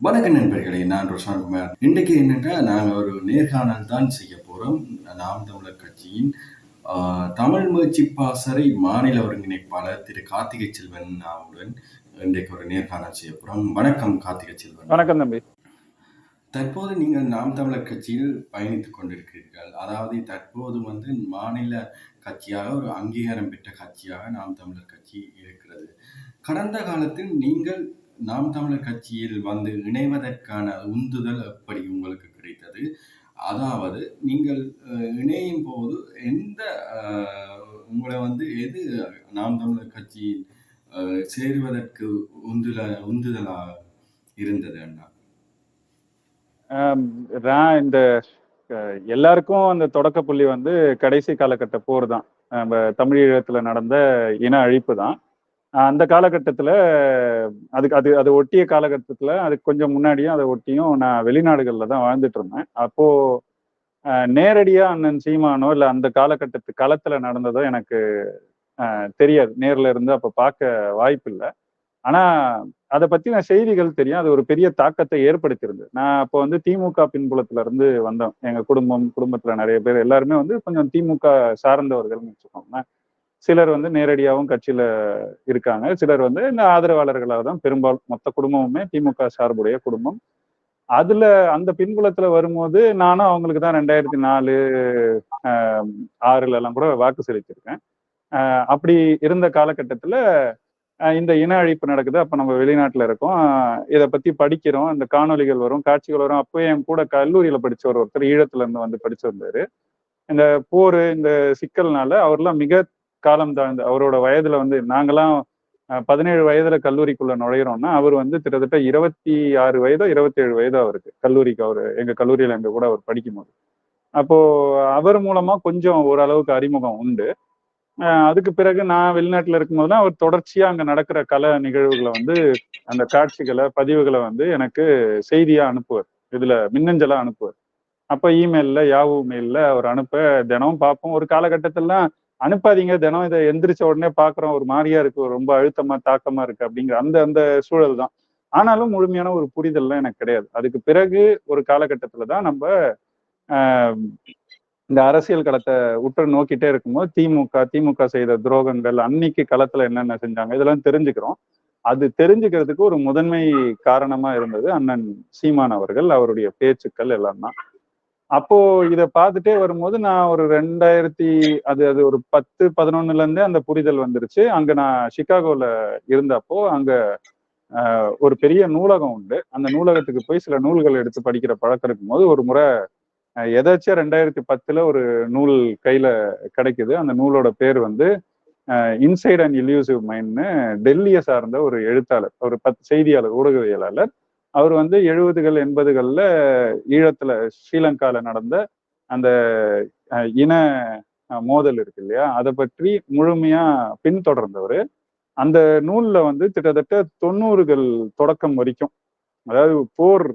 வணக்கம் நண்பர்களே, நான் ரோஷான்குமார். இன்றைக்கு என்னென்னா, நாங்கள் ஒரு நேர்காணல் தான் செய்ய போகிறோம். நாம் தமிழர் கட்சியின் தமிழ் முயற்சி பாசறை மாநில ஒருங்கிணைப்பாளர் திரு கார்த்திகை செல்வன் அவருடன் இன்றைக்கு ஒரு நேர்காணல் செய்ய போகிறோம். வணக்கம் கார்த்திகை செல்வன். வணக்கம் தம்பி. தற்போது நீங்கள் நாம் தமிழர் கட்சியில் பயணித்துக் கொண்டிருக்கிறீர்கள். அதாவது தற்போது மாநில கட்சியாக ஒரு அங்கீகாரம் பெற்ற கட்சியாக நாம் தமிழர் கட்சி இருக்கிறது. கடந்த காலத்தில் நீங்கள் நாம் தமிழர் கட்சியில் இணைவதற்கான உந்துதல் எப்படி உங்களுக்கு கிடைத்தது? அதாவது நீங்கள் இணையும் போது எந்த உங்களை எது நாம் தமிழர் கட்சியில் சேருவதற்கு உந்துதலாக இருந்தது அண்ணா? இந்த எல்லாருக்கும் அந்த தொடக்க புள்ளி கடைசி காலகட்ட போர் தான். நம்ம தமிழீழத்துல நடந்த இன அழிப்பு தான். அந்த காலகட்டத்துல அது ஒட்டிய காலகட்டத்துல அதுக்கு கொஞ்சம் முன்னாடியும் அதை ஒட்டியும் நான் வெளிநாடுகள்ல தான் வாழ்ந்துட்டு இருந்தேன். அப்போ நேரடியா அண்ணன் சீமானோ இல்ல அந்த காலகட்டத்து களத்துல நடந்ததோ எனக்கு தெரியாது. நேர்ல இருந்து அப்ப பார்க்க வாய்ப்பு இல்லை. ஆனா அதை பத்தின செய்திகள் தெரியும். அது ஒரு பெரிய தாக்கத்தை ஏற்படுத்தியிருந்தது. நான் அப்போ திமுக பின்புலத்துல இருந்து வந்தோம். எங்க குடும்பத்துல நிறைய பேர் எல்லாருமே கொஞ்சம் திமுக சார்ந்தவர்கள்னு வச்சுக்கோங்க. சிலர் நேரடியாகவும் கட்சியில இருக்காங்க. சிலர் இந்த ஆதரவாளர்களாக தான் பெரும்பாலும் மொத்த குடும்பமுமே திமுக சார்புடைய குடும்பம். அதுல அந்த பின்புலத்துல வரும்போது நானும் அவங்களுக்கு தான் 2004 6 எல்லாம் கூட வாக்கு செலுத்தியிருக்கேன். அப்படி இருந்த காலகட்டத்துல இந்த இன அழிப்பு நடக்குது. அப்ப நம்ம வெளிநாட்டுல இருக்கோம். இதை பத்தி படிக்கிறோம். இந்த காணொலிகள் வரும், காட்சிகள் வரும். அப்போ என் கூட கல்லூரியில படிச்சவர் ஒருத்தர் ஈழத்துல இருந்து படிச்சிருந்தாரு. இந்த போர் இந்த சிக்கல்னால அவர்லாம் மிக காலம் தாழ்ந்து அவரோட வயதுல நாங்கெல்லாம் 17 வயதுல கல்லூரிக்குள்ள நுழையிறோம்னா அவர் கிட்டத்தட்ட 26 வயதோ 27 வயதோ அவருக்கு. கல்லூரிக்கு எங்க கல்லூரியில எங்க கூட அவர் படிக்கும் போது. அப்போ அவர் மூலமா கொஞ்சம் ஓரளவுக்கு அறிமுகம் உண்டு. அதுக்கு பிறகு நான் வெளிநாட்டுல இருக்கும்போதுதான் அவர் தொடர்ச்சியா அங்க நடக்கிற கல நிகழ்வுகளை அந்த காட்சிகளை பதிவுகளை எனக்கு செய்தியா அனுப்புவார். இதுல மின்னஞ்சலா அனுப்புவார். அப்ப இமெயில்ல யாஹூ மெயில்ல அவர் அனுப்ப தினமும் பார்ப்போம். ஒரு காலகட்டத்திலாம் அனுப்பாதீங்க, தினம் இதை எந்திரிச்ச உடனே பாக்குறோம், ஒரு மாதிரியா இருக்கு, ரொம்ப அழுத்தமா தாக்கமா இருக்கு அப்படிங்கிற அந்த சூழல் தான். ஆனாலும் முழுமையான ஒரு புரிதல்லாம் எனக்கு கிடையாது. அதுக்கு பிறகு ஒரு காலகட்டத்துலதான் நம்ம இந்த அரசியல் களத்தை உற்று நோக்கிட்டே இருக்கும்போது திமுக செய்த துரோகங்கள், அன்னைக்கு களத்துல என்னென்ன செஞ்சாங்க, இதெல்லாம் தெரிஞ்சுக்கிறோம். அது தெரிஞ்சுக்கிறதுக்கு ஒரு முதன்மை காரணமா இருந்தது அண்ணன் சீமான் அவர்கள், அவருடைய பேச்சுக்கள் எல்லாம் தான். அப்போ இதை பார்த்துட்டே வரும்போது நான் ஒரு 2000 அது ஒரு 10-11 இருந்தே அந்த புரிதல் வந்துருச்சு. அங்க நான் சிகாகோல இருந்தப்போ அங்க ஒரு பெரிய நூலகம் உண்டு. அந்த நூலகத்துக்கு போய் சில நூல்கள் எடுத்து படிக்கிற பழக்கம் இருக்கும்போது ஒரு முறை எதாச்சும் 2010 ஒரு நூல் கையில கிடைக்குது. அந்த நூலோட பேர் இன்சைட் அண்ட் இல்யூசிவ் மைண்ட்னு டெல்லியை சார்ந்த ஒரு எழுத்தாளர், ஒரு செய்தியாளர், ஊடகவியலாளர். அவர் 70கள் 80கள்ல ஈழத்துல ஸ்ரீலங்கால நடந்த அந்த இன மோதல் இருக்கு இல்லையா, அதை பற்றி முழுமையா பின்தொடர்ந்தவர். அந்த நூல்ல கிட்டத்தட்ட 90கள் தொடக்கம் வரைக்கும், அதாவது போர்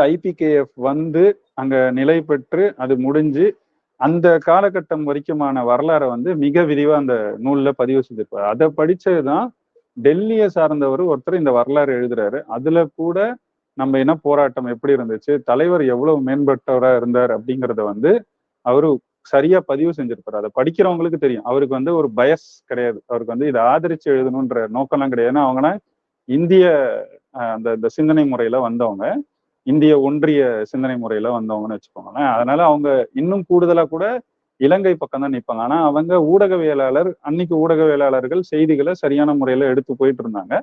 ஐபிகேஎஃப் அங்க நிலை பெற்று அது முடிஞ்சு அந்த காலகட்டம் வரைக்குமான வரலாறை மிக விரிவா அந்த நூல்ல பதிவு செஞ்சிருப்பாரு. அதை படிச்சதுதான் டெல்லியை சார்ந்தவர் ஒருத்தர் இந்த வரலாறு எழுதுறாரு. அதுல கூட நம்ம என்ன போராட்டம் எப்படி இருந்துச்சு, தலைவர் எவ்வளவு மேம்பட்டவரா இருந்தார் அப்படிங்கிறத அவரு சரியா பதிவு செஞ்சிருப்பாரு. அதை படிக்கிறவங்களுக்கு தெரியும். அவருக்கு ஒரு பயஸ் கிடையாது. அவருக்கு இதை ஆதரிச்சு எழுதணுன்ற நோக்கம்லாம் கிடையாது. ஏன்னா அவங்கன்னா இந்திய அந்த சிந்தனை முறையில வந்தவங்க, இந்திய ஒன்றிய சிந்தனை முறையில வந்தவங்கன்னு வச்சுக்கோங்களேன். அதனால அவங்க இன்னும் கூடுதலா கூட இலங்கை பக்கம் தான் நிற்பாங்க. ஆனா அவங்க ஊடகவியலாளர், அன்னைக்கு ஊடகவியலாளர்கள் செய்திகளை சரியான முறையில எடுத்து போயிட்டு இருந்தாங்க.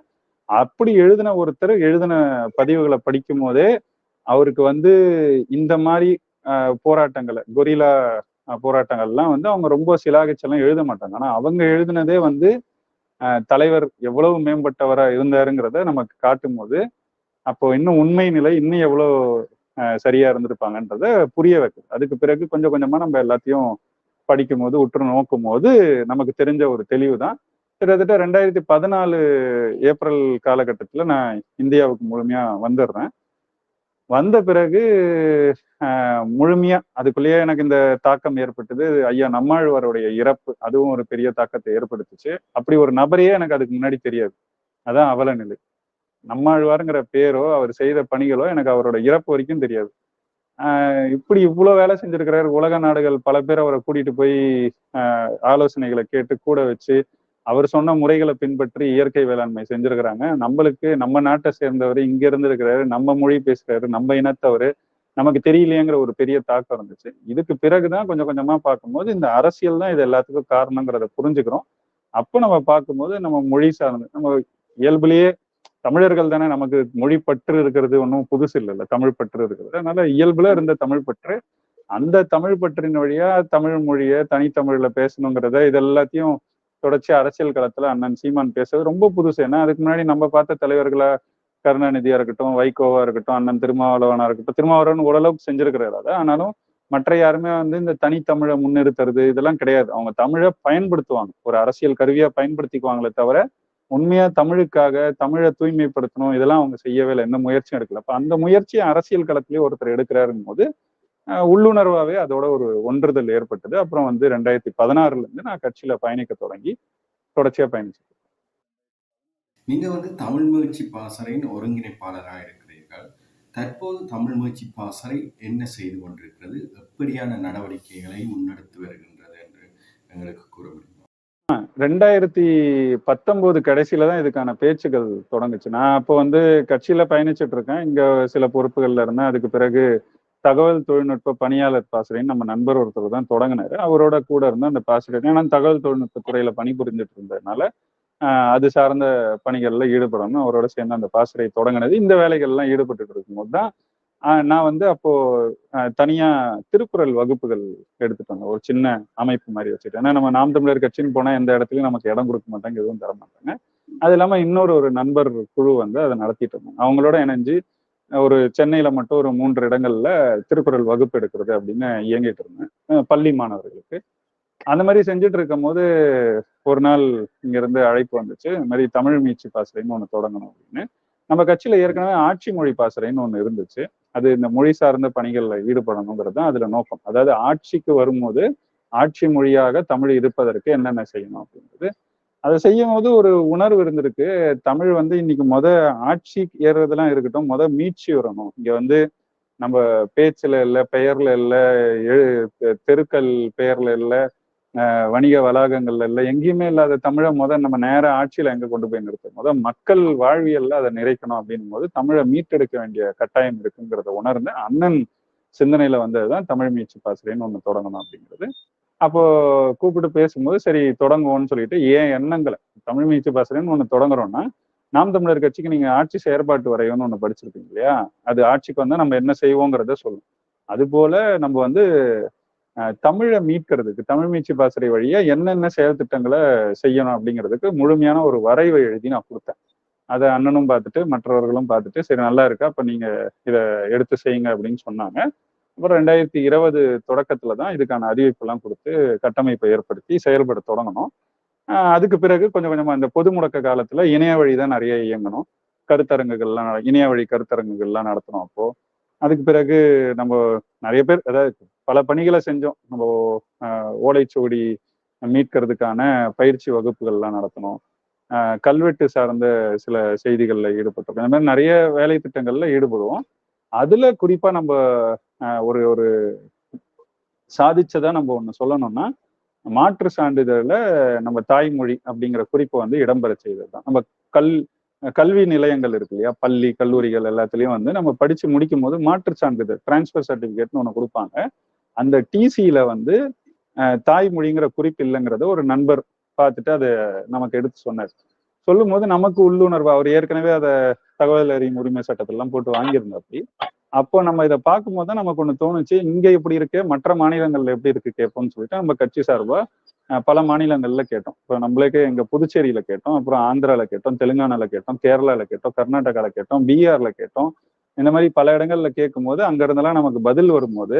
அப்படி எழுதின ஒருத்தர் எழுதின பதிவுகளை படிக்கும் போதே அவருக்கு இந்த மாதிரி போராட்டங்களை, கொரில்லா போராட்டங்கள்லாம் அவங்க ரொம்ப சிலாகிச்செல்லாம் எழுத மாட்டாங்க. ஆனா அவங்க எழுதினதே தலைவர் எவ்வளவு மேம்பட்டவரா இருந்தாருங்கிறத நமக்கு காட்டும் போது, அப்போ இன்னும் உண்மை நிலை இன்னும் எவ்வளவு சரியா இருந்திருப்பாங்கன்றத புரிய வைக்குது. அதுக்கு பிறகு கொஞ்சம் கொஞ்சமா நம்ம எல்லாத்தையும் படிக்கும் போது, உற்று நோக்கும் போது நமக்கு தெரிஞ்ச ஒரு தெளிவு தான். கிட்டத்தட்ட 2014 ஏப்ரல் காலகட்டத்துல நான் இந்தியாவுக்கு முழுமையா வந்துடுறேன். வந்த பிறகு முழுமையா அதுக்குள்ளேயே எனக்கு இந்த தாக்கம் ஏற்பட்டது. ஐயா நம்மாழ்வாருடைய இறப்பு, அதுவும் ஒரு பெரிய தாக்கத்தை ஏற்படுத்துச்சு. அப்படி ஒரு நபரையே எனக்கு அதுக்கு முன்னாடி தெரியாது. அதான் அவல நிலை. நம்மாழ்வாருங்கிற பேரோ அவர் செய்த பணிகளோ எனக்கு அவரோட இறப்பு வரைக்கும் தெரியாது. இப்படி இவ்வளவு வேலை செஞ்சிருக்கிறாரு. உலக நாடுகள் பல பேர் அவரை கூட்டிட்டு போய் ஆலோசனைகளை கேட்டு கூட வச்சு அவர் சொன்ன முறைகளை பின்பற்றி இயற்கை வேளாண்மை செஞ்சிருக்கிறாங்க. நம்மளுக்கு நம்ம நாட்டை சேர்ந்தவர், இங்க இருந்து இருக்கிறாரு, நம்ம மொழி பேசுறாரு, நம்ம இனத்தவர், நமக்கு தெரியலையேங்கிற ஒரு பெரிய தாக்கம் இருந்துச்சு. இதுக்கு பிறகுதான் கொஞ்சம் கொஞ்சமா பார்க்கும்போது இந்த அரசியல் தான் இது எல்லாத்துக்கும் காரணங்கிறத புரிஞ்சுக்கிறோம். அப்ப நம்ம பார்க்கும்போது நம்ம மொழி சார்ந்து நம்ம இயல்புலயே தமிழர்கள் தானே, நமக்கு மொழி பற்று இருக்கிறது ஒன்றும் புதுசு இல்லைல்ல, தமிழ் பற்று இருக்கிறது. அதனால இயல்புல இருந்த தமிழ் பற்று, அந்த தமிழ் பற்றின் வழியா தமிழ் மொழியை தனித்தமிழ்ல பேசணுங்கிறத இது எல்லாத்தையும் தொடர்ச்சி அரசியல் களத்துல அண்ணன் சீமான் பேசுறது ரொம்ப புதுசு. ஏன்னா அதுக்கு முன்னாடி நம்ம பார்த்த தலைவர்களா கருணாநிதியா இருக்கட்டும், வைகோவா இருக்கட்டும், அண்ணன் திருமாவளவனா இருக்கட்டும், திருமாவளவன் ஓரளவுக்கு செஞ்சிருக்கிறாரு அதை. ஆனாலும் மற்ற யாருமே இந்த தனித்தமிழை முன்னிறுத்துறது இதெல்லாம் கிடையாது. அவங்க தமிழை பயன்படுத்துவாங்க, ஒரு அரசியல் கருவியா பயன்படுத்திக்குவாங்களே தவிர உண்மையா தமிழுக்காக தமிழை தூய்மைப்படுத்தணும் இதெல்லாம் அவங்க செய்யவே இல்லை, எந்த முயற்சியும் எடுக்கல. அப்ப அந்த முயற்சியை அரசியல் களத்திலேயே ஒருத்தர் எடுக்கிறாருங்க போது உள்ளுணர்வாவே அதோட ஒரு ஒன்றுதல் ஏற்பட்டது. அப்புறம் 2016 இருந்து நான் கட்சியில பயணிக்க தொடங்கி தொடர்ச்சியா பயணிச்சு. நீங்க தமிழ் முயற்சி பாசறையின் ஒருங்கிணைப்பாளராக இருக்கிறீர்கள். தற்போது தமிழ் முயற்சி பாசறை என்ன செய்து கொண்டிருக்கிறது, எப்படியான நடவடிக்கைகளை முன்னெடுத்து வருகின்றது என்று எங்களுக்கு கூற முடியுமா? 2019 கடைசியில தான் இதுக்கான பேச்சுகள் தொடங்குச்சு. நான் அப்போ கட்சியில பயணிச்சுட்டு இருக்கேன். இங்க சில பொறுப்புகள்ல இருந்தேன். அதுக்கு பிறகு தகவல் தொழில்நுட்ப பணியாளர் பாசறைன்னு நம்ம நண்பர் ஒருத்தர் தான் தொடங்கினாரு. அவரோட கூட இருந்து அந்த பாசறை, ஏன்னா தகவல் தொழில்நுட்ப துறையில பணிபுரிஞ்சுட்டு இருந்ததுனால அது சார்ந்த பணிகள்ல ஈடுபடணும் அவரோட சேர்ந்து அந்த பாசறை தொடங்கினது. இந்த வேலைகள்லாம் ஈடுபட்டு இருக்கும்போது தான் நான் அப்போ தனியா திருக்குறள் வகுப்புகள் எடுத்துட்டு வந்தேன். ஒரு சின்ன அமைப்பு மாதிரி வச்சுட்டு. ஏன்னா நம்ம நாம் தமிழர் கட்சின்னு போனா எந்த இடத்துலயும் நமக்கு இடம் கொடுக்க மாட்டாங்க, எதுவும் தர மாட்டாங்க. அது இல்லாம ஒரு நண்பர் குழு அதை நடத்திட்டு இருந்தோம். அவங்களோட இணைஞ்சு ஒரு சென்னையில மட்டும் ஒரு 3 இடங்கள்ல திருக்குறள் வகுப்பு எடுக்கிறது அப்படின்னு இயங்கிட்டு இருந்தேன் பள்ளி மாணவர்களுக்கு. அந்த மாதிரி செஞ்சுட்டு இருக்கும் போது ஒரு நாள் இங்க இருந்து அழைப்பு வந்துச்சு, இந்த மாதிரி தமிழ் மீட்சி பாசறைன்னு ஒண்ணு தொடங்கணும் அப்படின்னு. நம்ம கட்சியில ஏற்கனவே ஆட்சி மொழி பாசறைன்னு ஒண்ணு இருந்துச்சு. அது இந்த மொழி சார்ந்த பணிகள்ல ஈடுபடணுங்கிறது தான் அதுல நோக்கம். அதாவது ஆட்சிக்கு வரும்போது ஆட்சி மொழியாக தமிழ் இருப்பதற்கு என்னென்ன செய்யணும் அப்படின்றது. அதை செய்யும் போது ஒரு உணர்வு இருந்திருக்கு. தமிழ் இன்னைக்கு ஆட்சி ஏறுறதெல்லாம் இருக்கட்டும், மீட்சி வரணும். இங்க நம்ம பேச்சுல இல்ல, பெயர்ல இல்ல, தெருக்கள் பெயர்ல இல்ல, வணிக வளாகங்கள்ல இல்ல, எங்கேயுமே இல்லாத தமிழை நம்ம நேர ஆட்சியில எங்க கொண்டு போய் நிறுத்தும். மக்கள் வாழ்வியல்ல அதை நிறைக்கணும் அப்படின்னும் போது தமிழை மீட்டெடுக்க வேண்டிய கட்டாயம் இருக்குங்கிறத உணர்ந்து அண்ணன் சிந்தனையில வந்ததுதான் தமிழ் மீட்சி பாசறைன்னு ஒண்ணு தொடங்கணும் அப்படிங்கிறது. அப்போ கூப்பிட்டு பேசும்போது சரி தொடங்குவோம்னு சொல்லிட்டு ஏன் எண்ணங்களை, தமிழ் மீட்சி பாசறைன்னு ஒண்ணு தொடங்குறோம்னா, நாம் தமிழர் கட்சிக்கு நீங்க ஆட்சி செயற்பாட்டு வரையணும்னு ஒண்ணு படிச்சிருப்பீங்க இல்லையா? அது ஆட்சிக்கு நம்ம என்ன செய்வோங்கிறத சொல்லும். அது போல நம்ம தமிழை மீட்கிறதுக்கு தமிழ் மீட்சி பாசறை வழியா என்னென்ன செயல் திட்டங்களை செய்யணும் அப்படிங்கிறதுக்கு முழுமையான ஒரு வரைவை எழுதி நான் கொடுத்தேன். அதை அண்ணனும் பார்த்துட்டு மற்றவர்களும் பார்த்துட்டு சரி நல்லா இருக்கா, அப்ப நீங்க இதை எடுத்து செய்யுங்க அப்படின்னு சொன்னாங்க. அப்புறம் 2020 தொடக்கத்துல தான் இதுக்கான அறிவிப்பெல்லாம் கொடுத்து கட்டமைப்பை ஏற்படுத்தி செயல்பட தொடங்கணும். அதுக்கு பிறகு கொஞ்சம் கொஞ்சமா இந்த பொது முடக்க காலத்துல இணைய வழிதான் நிறைய இயங்கணும். கருத்தரங்குகள்லாம் இணைய வழி கருத்தரங்குகள்லாம் நடத்தணும். அப்போ அதுக்கு பிறகு நம்ம நிறைய பேர், அதாவது பல பணிகளை செஞ்சோம். நம்ம ஓலைச்சுவடி மீட்கிறதுக்கான பயிற்சி வகுப்புகள்லாம் நடத்தணும். கல்வெட்டு சார்ந்த சில செய்திகள்ல ஈடுபட்டிருக்கோம். இந்த மாதிரி நிறைய வேலை திட்டங்கள்ல ஈடுபடுவோம். அதுல குறிப்பா நம்ம ஒரு ஒரு சாதிச்சதா நம்ம ஒண்ணு சொல்லணும்னா, மாற்று சான்றிதழ்ல நம்ம தாய்மொழி அப்படிங்கிற குறிப்பை இடம்பெற செய்தது தான். நம்ம கல்வி நிலையங்கள் இருக்கு இல்லையா, பள்ளி கல்லூரிகள் எல்லாத்துலயும் நம்ம படிச்சு முடிக்கும் போது மாற்று சான்றிதழ் டிரான்ஸ்பர் சர்டிபிகேட்னு ஒண்ணு கொடுப்பாங்க. அந்த டிசியில தாய்மொழிங்கிற குறிப்பு இல்லைங்கிறத ஒரு நண்பர் பார்த்துட்டு அதை நமக்கு எடுத்து சொன்னார். சொல்லும் போது நமக்கு உள்ளுணர்வு, அவர் ஏற்கனவே அதை தகவல் அறியும் உரிமை சட்டத்திலாம் போட்டு வாங்கியிருந்தாப்படி. அப்போ நம்ம இதை பார்க்கும்போது தான் நமக்கு ஒண்ணு தோணுச்சு, இங்க இப்படி இருக்கு, மற்ற மாநிலங்கள்ல எப்படி இருக்கு கேட்போம்னு சொல்லிட்டு நம்ம கட்சி சார்பா பல மாநிலங்கள்ல கேட்டோம். இப்போ நம்மளுக்கே எங்க புதுச்சேரியில கேட்டோம், அப்புறம் ஆந்திரால கேட்டோம், தெலுங்கானால கேட்டோம், கேரளால கேட்டோம், கர்நாடகால கேட்டோம், பீகார்ல கேட்டோம். இந்த மாதிரி பல இடங்கள்ல கேட்கும் போது அங்க இருந்தெல்லாம் நமக்கு பதில் வரும்போது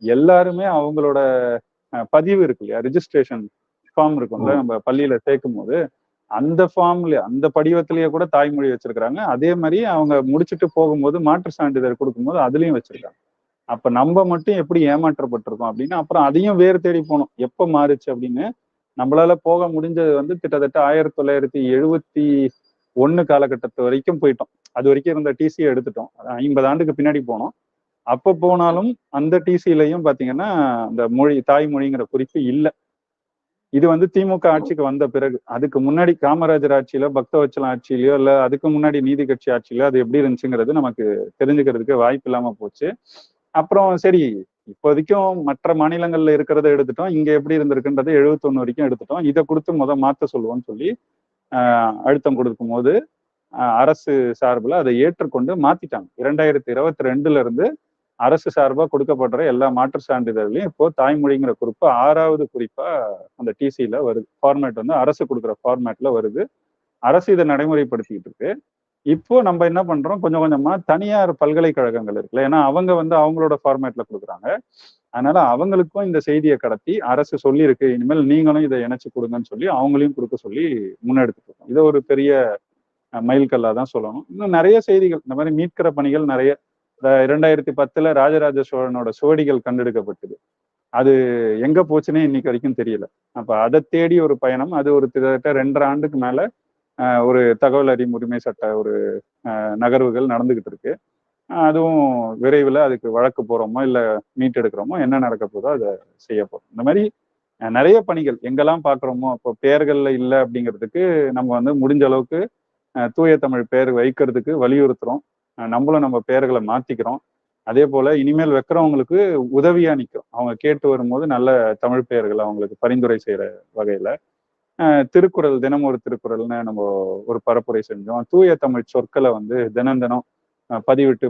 எல்லாருமே அவங்களோட பதிவு இருக்கு இல்லையா, ரிஜிஸ்ட்ரேஷன் ஃபார்ம் இருக்கும்ல, நம்ம பள்ளியில சேர்க்கும் போது அந்த ஃபார்ம்ல அந்த படிவத்திலேயே கூட தாய்மொழி வச்சிருக்கிறாங்க. அதே மாதிரி அவங்க முடிச்சுட்டு போகும்போது மாற்று சான்றிதழ் கொடுக்கும்போது அதுலயும் வச்சிருக்காங்க. அப்ப நம்ம மட்டும் எப்படி ஏமாற்றப்பட்டிருக்கோம் அப்படின்னு அப்புறம் அதையும் வேறு தேடி போனோம், எப்ப மாறுச்சு நம்மளால போக முடிஞ்சது கிட்டத்தட்ட 1971 காலகட்டத்து வரைக்கும் போயிட்டோம். அது வரைக்கும் இருந்த டிசியை எடுத்துட்டோம். 50 ஆண்டுக்கு பின்னாடி போனோம். அப்போ போனாலும் அந்த டிசிலையும் பாத்தீங்கன்னா அந்த மொழி தாய்மொழிங்கிற குறிப்பு இல்லை. இது வந்து திமுக ஆட்சிக்கு வந்த பிறகு. அதுக்கு முன்னாடி காமராஜர் ஆட்சியில, பக்தவச்சலம் ஆட்சியிலயோ இல்ல அதுக்கு முன்னாடி நீதி கட்சி ஆட்சியிலோ அது எப்படி இருந்துச்சுங்கிறது நமக்கு தெரிஞ்சுக்கிறதுக்கு வாய்ப்பு இல்லாம போச்சு. அப்புறம் சரி, இப்போதைக்கும் மற்ற மாநிலங்கள்ல இருக்கிறத எடுத்துட்டோம், இங்க எப்படி இருந்திருக்குன்றதை 71 வரைக்கும் எடுத்துட்டோம், இதை கொடுத்து மாத்த சொல்லுவோம்னு சொல்லி அழுத்தம் கொடுக்கும் போது அரசு சார்பில் அதை ஏற்றுக்கொண்டு மாத்திட்டாங்க. 2022 இருந்து அரசு சார்பா கொடுக்கப்படுற எல்லா மாற்று சான்றிதழ்லையும் இப்போ தாய்மொழிங்கிற குறிப்பு 6வது குறிப்பா அந்த டிசியில வருது. ஃபார்மேட் வந்து அரசு கொடுக்குற ஃபார்மேட்ல வருது. அரசு இதை நடைமுறைப்படுத்திட்டு இருக்கு. இப்போ நம்ம என்ன பண்றோம், கொஞ்சம் கொஞ்சமா தனியார் பல்கலைக்கழகங்கள் இருக்குல்ல, ஏன்னா அவங்க வந்து அவங்களோட ஃபார்மேட்ல கொடுக்குறாங்க. அதனால அவங்களுக்கும் இந்த செய்தியை கடத்தி அரசு சொல்லி இருக்கு, இனிமேல் நீங்களும் இதை இணைச்சு கொடுங்கன்னு சொல்லி அவங்களையும் கொடுக்க சொல்லி முன்னெடுத்துட்டு இருக்கோம். இதை ஒரு பெரிய மைல்கல்லா தான் சொல்லணும். இன்னும் நிறைய செய்திகள் இந்த மாதிரி மீட்கிற பணிகள் நிறைய. 2010 ராஜராஜ சோழனோட சுவடிகள் கண்டெடுக்கப்பட்டது. அது எங்க போச்சுன்னே இன்னைக்கு வரைக்கும் தெரியல. அப்ப அதை தேடி ஒரு பயணம், அது ஒரு கிட்டத்தட்ட 2.5 ஆண்டுக்கு மேல ஒரு தகவல் அறியும் உரிமை சட்ட ஒரு நகர்வுகள் நடந்துகிட்டு இருக்கு. அதுவும் விரைவில் அதுக்கு வழக்கு போறோமோ இல்ல மீட்டெடுக்கிறோமோ என்ன நடக்க போதோ அதை செய்ய போறோம். இந்த மாதிரி நிறைய பணிகள் எங்கெல்லாம் பாக்குறோமோ, இப்போ பெயர்கள்ல இல்லை அப்படிங்கிறதுக்கு நம்ம வந்து முடிஞ்ச அளவுக்கு தூய தமிழ் பெயர் வைக்கிறதுக்கு வலியுறுத்துறோம். நம்மளும் நம்ம பெயர்களை மாத்திக்கிறோம். அதே போல இனிமேல் வைக்கிறவங்களுக்கு உதவியா நிற்கும். அவங்க கேட்டு வரும்போது நல்ல தமிழ் பெயர்களை அவங்களுக்கு பரிந்துரை செய்யற வகையில திருக்குறள், தினம் ஒரு திருக்குறள்னு நம்ம ஒரு பரப்புரை செஞ்சோம். தூய தமிழ் சொற்களை வந்து தினம் பதிவிட்டு